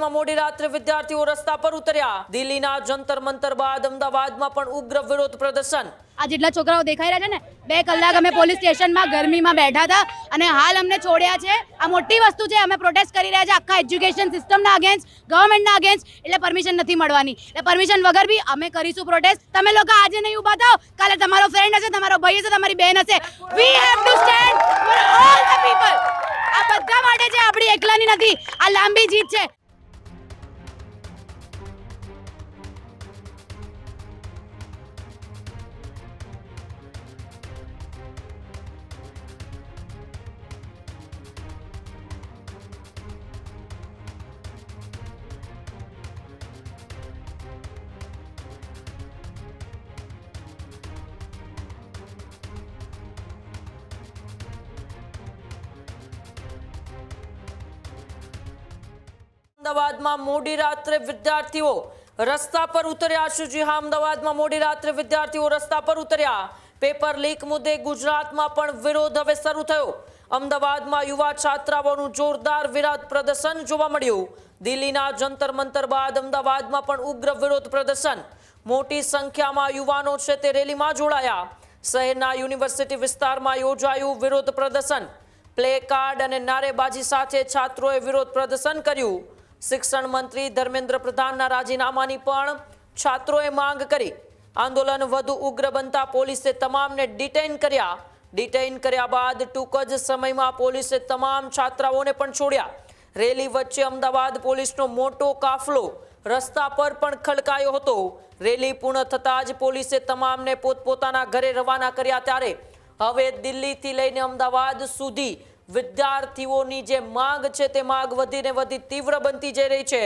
અમદાવાદમાં મોડી રાત્રે વિદ્યાર્થીઓ રસ્તા પર ઉતર્યા। દિલ્હીના જંતર મંતર બાદ અમદાવાદમાં પણ ઉગ્ર વિરોધ પ્રદર્શન। આ જેટલા છોકરાઓ દેખાઈ રહ્યા છે ને 2 કલાક અમે પોલીસ સ્ટેશનમાં ગરમીમાં બેઠા હતા અને હાલ અમને છોડ્યા છે। આ મોટી વસ્તુ છે, અમે પ્રોટેસ્ટ કરી રહ્યા છે આખા એજ્યુકેશન સિસ્ટમના અગેન્સ્ટ, ગવર્નમેન્ટના અગેન્સ્ટ। એટલે પરમિશન નથી મળવાની, એટલે પરમિશન વગર બી અમે કરીશું પ્રોટેસ્ટ। તમે લોકો આજે નહીં ઊભા થાઓ, કાલે તમારો ફ્રેન્ડ હશે, તમારો ભાઈ હશે, તમારી બહેન હશે। We have to stand for all the people. આ બધા માટે છે, આપણી એકલાની નથી। આ લાંબી જીત છે। અમદાવાદમાં મોડી રાત્રે વિદ્યાર્થીઓ રસ્તા પર ઉતર્યા છે। જી હા, અમદાવાદમાં મોડી રાત્રે વિદ્યાર્થીઓ રસ્તા પર ઉતર્યા। પેપર લીક મુદ્દે ગુજરાતમાં પણ વિરોધ હવે શરૂ થયો। અમદાવાદમાં યુવા છાત્રાઓનું જોરદાર વિરોધ પ્રદર્શન જોવા મળ્યું। દિલ્હીના જંતર મંતર બાદ અમદાવાદમાં પણ ઉગ્ર વિરોધ પ્રદર્શન। મોટી સંખ્યામાં યુવાનો છે તે રેલીમાં જોડાયા। શહેરના યુનિવર્સિટી વિસ્તારમાં યોજાયું વિરોધ પ્રદર્શન। પ્લે કાર્ડ અને નારેબાજી સાથે છાત્રોએ વિરોધ પ્રદર્શન કર્યું। શિક્ષણ મંત્રી ધર્મેન્દ્ર પ્રધાનના રાજીનામાની પણ છાત્રોએ માંગ કરી। આંદોલન વધુ ઉગ્ર બનતા પોલીસે તમામને ડિટેઇન કર્યા। ડિટેઇન કર્યા બાદ ટૂંક જ સમયમાં પોલીસે તમામ છાત્રાઓને પણ છોડ્યા। રેલી વચ્ચે અમદાવાદ પોલીસનો મોટો કાફલો રસ્તા પર પણ ખડકાયો હતો। રેલી પૂર્ણ થતાં જ પોલીસે તમામને પોતપોતાના ઘરે રવાના કર્યા। ત્યારે હવે દિલ્હીથી લઈને અમદાવાદ સુધી વિદ્યાર્થીઓની જે માંગ છે તે માંગ વધીને વધી તીવ્ર બનતી જઈ રહી છે।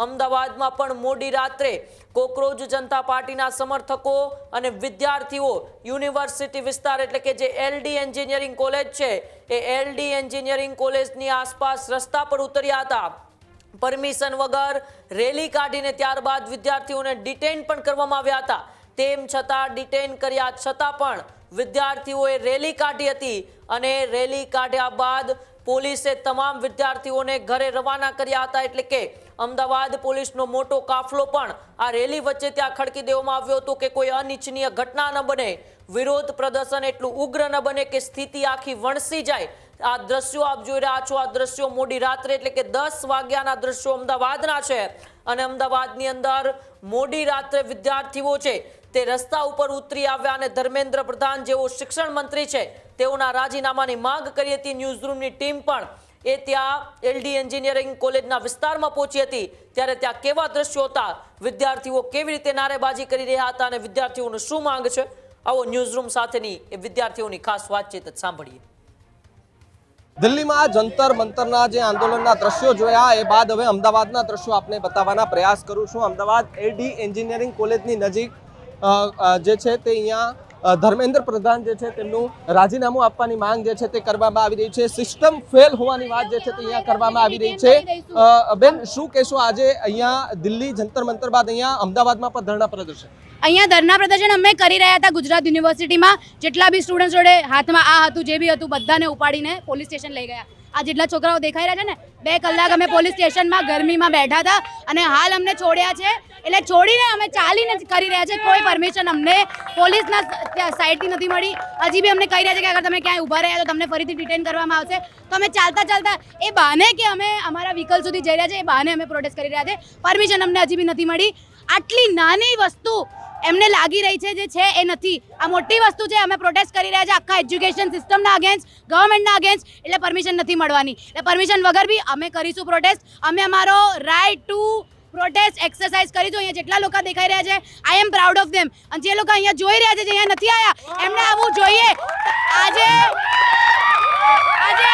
અમદાવાદમાં પણ મોડી રાત્રે કોકરોજ જનતા પાર્ટીના સમર્થકો અને વિદ્યાર્થીઓ યુનિવર્સિટી વિસ્તાર એટલે કે જે એલડી એન્જિનિયરિંગ કોલેજ છે એ એલડી એન્જિનિયરિંગ કોલેજની આસપાસ રસ્તા પર ઉતર્યા હતા। પરમિશન વગર રેલી કાઢીને ત્યારબાદ વિદ્યાર્થીઓને ડિટેઇન પણ કરવામાં આવ્યા હતા। તેમ છતાં ડિટેઇન કર્યા છતાં પણ વિદ્યાર્થીઓએ રેલી કાઢી હતી અને રેલી કાઢ્યા બાદ પોલીસે તમામ વિદ્યાર્થીઓને ઘરે રવાના કર્યા હતા। એટલે કે અમદાવાદ પોલીસનો મોટો કાફલો પણ આ રેલી વચ્ચે ત્યાં ખડકી દેવામાં આવ્યો હતો કે કોઈ અનિચ્છનીય ઘટના ન બને, વિરોધ પ્રદર્શન એટલું ઉગ્ર ન બને કે સ્થિતિ આખી વણસી જાય। આ દ્રશ્યો આપ જોઈ રહ્યા છો। આ દ્રશ્યો મોડી રાત્રે એટલે કે 10 વાગ્યાના દ્રશ્યો અમદાવાદના છે અને અમદાવાદની અંદર મોડી રાત્રે વિદ્યાર્થીઓ છે તે રસ્તા ઉપર ઉતરી આવ્યા અને ધર્મેન્દ્ર પ્રધાન જેઓ શિક્ષણ મંત્રી છે તેઓના રાજીનામાની માંગ કરી હતી। ન્યૂઝરૂમની ટીમ પણ એ ત્યાં એલડી એન્જિનિયરિંગ કોલેજના વિસ્તારમાં પહોંચી હતી। ત્યારે ત્યાં કેવા દ્રશ્યો હતા, વિદ્યાર્થીઓ કેવી રીતે નારેબાજી કરી રહ્યા હતા અને વિદ્યાર્થીઓનું શું માંગ છે, આવો ન્યૂઝરૂમ સાથેની એ વિદ્યાર્થીઓની ખાસ વાતચીત સાંભળીએ। દિલ્હીમાં જંતર મંતરના જે આંદોલનના દ્રશ્યો જોયા એ બાદ હવે અમદાવાદના દ્રશ્યો આપને બતાવવાના પ્રયાસ કરું છું। અમદાવાદ એલડી એન્જિનિયરિંગ કોલેજની નજીક જે છે તે અહીંયા ધર્મેન્દ્ર પ્રધાન જે છે તેમનું રાજીનામું આપવાની માંગ જે છે તે કરવામાં આવી રહી છે। સિસ્ટમ ફેલ હોવાની વાત જે છે તે અહીંયા કરવામાં આવી રહી છે। બેન, શું કહેશો, આજે અહીંયા દિલ્હી જંતર મંતર બાદ અહીંયા અમદાવાદમાં પણ ધરણા પ્રદર્શન? અહીંયા ધરના પ્રદર્શન અમે કરી રહ્યા હતા ગુજરાત યુનિવર્સિટીમાં। જેટલા બી સ્ટુડન્ટ્સ જોડે હાથમાં આ હતું, જે બી હતું, બધાને ઉપાડીને પોલીસ સ્ટેશન લઈ ગયા। આ જેટલા છોકરાઓ દેખાઈ રહ્યા છે ને 2 કલાક અમે પોલીસ સ્ટેશનમાં ગરમીમાં બેઠા હતા અને હાલ અમને છોડ્યા છે। એટલે છોડીને અમે ચાલીને કરી રહ્યા છે। કોઈ પરમિશન અમને પોલીસના સાઈડથી નથી મળી। હજી બી અમને કહી રહ્યા છે કે અગર તમે ક્યાંય ઊભા રહ્યા તો તમને ફરીથી ડિટેન કરવામાં આવશે। તો અમે ચાલતા ચાલતા એ બહાને કે અમે અમારા વ્હીકલ સુધી જઈ રહ્યા છે એ બહાને અમે પ્રોટેસ્ટ કરી રહ્યા છે। પરમિશન અમને હજી બી નથી મળી। આટલી નાની વસ્તુ એમને લાગી રહી છે જે છે એ નથી। આ મોટી વસ્તુ છે, અમે પ્રોટેસ્ટ કરી રહ્યા છે આખા એજ્યુકેશન સિસ્ટમના અગેન્સ્ટ, ગવર્નમેન્ટના અગેન્સ્ટ। એટલે પરમિશન નથી મળવાની, એટલે પરમિશન વગર બી અમે કરીશું પ્રોટેસ્ટ। અમે અમારો રાઇટ ટુ પ્રોટેસ્ટ એક્સરસાઇઝ કરીશું। અહીંયા જેટલા લોકો દેખાઈ રહ્યા છે, આઈ એમ પ્રાઉડ ઓફ ધેમ। અને જે લોકો અહીંયા જોઈ રહ્યા છે, જે અહીંયા નથી આવ્યા, એમને આવવું જોઈએ। આજે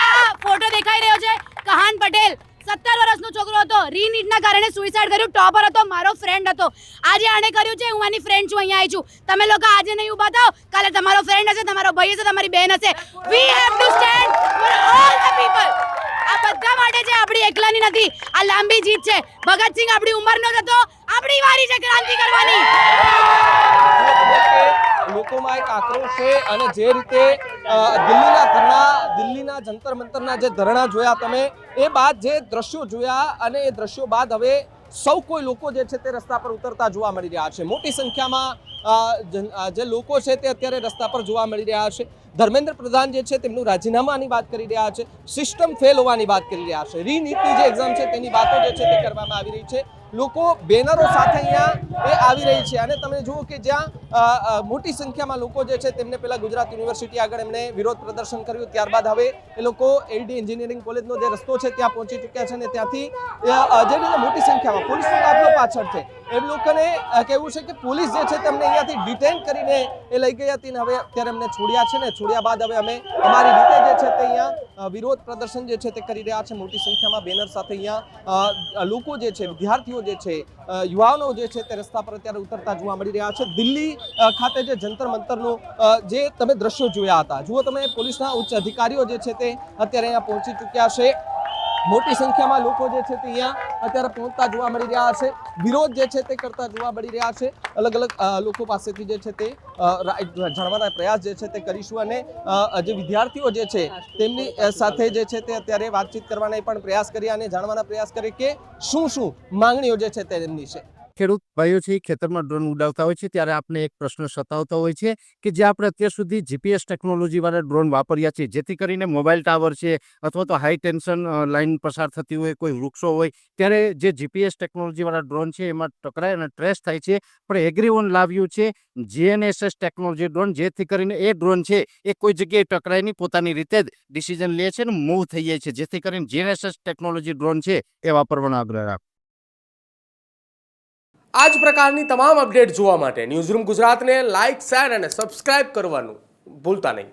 આ ફોટો દેખાઈ રહ્યો છે, કહાન પટેલ 17 વર્ષનો છોકરો હતો, રીનીટના કારણે સુસાઇડ કર્યું। ટોપર હતો, મારો ફ્રેન્ડ હતો। આજે આને કર્યું છે, હું આની ફ્રેન્ડ છું, અહીંયા આવી છું। તમે લોકો આજે નહીં ઊભા થાઓ, કાલે તમારો ફ્રેન્ડ હશે, તમારો ભાઈ હશે, તમારી બહેન હશે। We have to stand for all the people. આ બધા માટે છે, આપણી એકલાની નથી। આ લાંબી જીત છે। ભગતસિંહ આપણી ઉંમરનો હતો, આપણી વારી છે ક્રાંતિ કરવાની। લોકોમાં એક આક્રોશ છે અને જે રીતે દિલ્હીના જંતર મંતરના જે ધરણા જોયા તમે, એ બાદ જે દ્રશ્યો જોયા અને એ દ્રશ્યો બાદ હવે સૌ કોઈ લોકો જે છે તે રસ્તા પર ઉતરતા જોવા મળી રહ્યા છે. મોટી સંખ્યામાં જે લોકો છે તે અત્યારે રસ્તા પર જોવા મળી રહ્યા છે. ધર્મેન્દ્ર પ્રધાન જે છે તેમનું રાજીનામાની વાત કરી રહ્યા છે, સિસ્ટમ ફેલ હોવાની વાત કરી રહ્યા છે, રીનીટની જે એક્ઝામ છે તેની વાતો જે છે તે કરવામાં આવી રહી છે. લોકો બેનરો સાથે અહીંયા એ આવી રહી છે અને તમે જુઓ કે જ્યાં મોટી સંખ્યામાં લોકો જે છે તેમને પહેલા ગુજરાત યુનિવર્સિટી આગળ એમણે વિરોધ પ્રદર્શન કર્યું, ત્યારબાદ હવે એ લોકો એલડી એન્જિનિયરિંગ કોલેજનો જે રસ્તો છે ત્યાં પહોંચી ચૂક્યા છે અને ત્યાંથી જે રીતે મોટી સંખ્યામાં પોલીસનો કાફલો પાછળ છે, એમ લોકોને કહેવું છે કે પોલીસ જે છે તેમને અહીંયાથી ડિટેન કરીને એ લઈ ગઈ હતી અને હવે અત્યારે એમને છોડ્યા છે ને છોડ્યા બાદ હવે અમે અમારી રીતે જે છે તે અહીંયા વિરોધ પ્રદર્શન જે છે તે કરી રહ્યા છે. મોટી સંખ્યામાં બેનર સાથે અહીંયા લોકો જે છે, વિદ્યાર્થીઓ જે છે, યુવાનો જે છે તે રસ્તા પર અત્યારે ઉતરતા જોવા મળી રહ્યા છે. દિલ્હી ખાતે જે જંતર મંતરનું જે તમે દ્રશ્યો જોયા હતા, જુઓ તમે પોલીસના ઉચ્ચ અધિકારીઓ જે છે તે અત્યારે અહીંયા પહોંચી ચૂક્યા છે. મોટી સંખ્યામાં લોકો જે છે તે અહીંયા અત્યારે પહોંચતા જોવા મળી રહ્યા છે, વિરોધ જે છે તે કરતા જોવા મળી રહ્યા છે. અલગ અલગ લોકો પાસેથી જે છે તે જાણવાના પ્રયાસ જે છે તે કરીશું અને જે વિદ્યાર્થીઓ જે છે તેમની સાથે જે છે તે અત્યારે વાતચીત કરવાના પણ પ્રયાસ કર્યા અને જાણવાના પ્રયાસ કરે કે શું માંગણીઓ જે છે તે તેમની છે. ખેડૂત ભાઈઓ છે ખેતરમાં ડ્રોન ઉડાવતા હોય છે ત્યારે આપણે એક પ્રશ્ન સતાવતો હોય છે કે જે આપણે અત્યાર સુધી જીપીએસ ટેકનોલોજીવાળા ડ્રોન વાપર્યા છે, જેથી કરીને મોબાઈલ ટાવર છે અથવા તો હાઈ ટેન્શન લાઇન પસાર થતી હોય, કોઈ વૃક્ષો હોય, ત્યારે જે જીપીએસ ટેકનોલોજીવાળા ડ્રોન છે એમાં ટકરાય અને ટ્રેસ થાય છે. પણ એગ્રીઓન લાવ્યું છે જીએનએસએસ ટેકનોલોજી ડ્રોન, જેથી કરીને એ ડ્રોન છે એ કોઈ જગ્યાએ ટકરાય નહીં, પોતાની રીતે જ ડિસિઝન લે છે અને મૂવ થઈ જાય છે, જેથી કરીને જીએનએસએસ ટેકનોલોજી ડ્રોન છે એ વાપરવાનો આગ્રહ રાખો. આ જ પ્રકારની તમામ અપડેટ જોવા માટે ન્યૂઝરૂમ ગુજરાતને લાઇક, શેર અને સબસ્ક્રાઇબ કરવાનું ભૂલતા નહીં.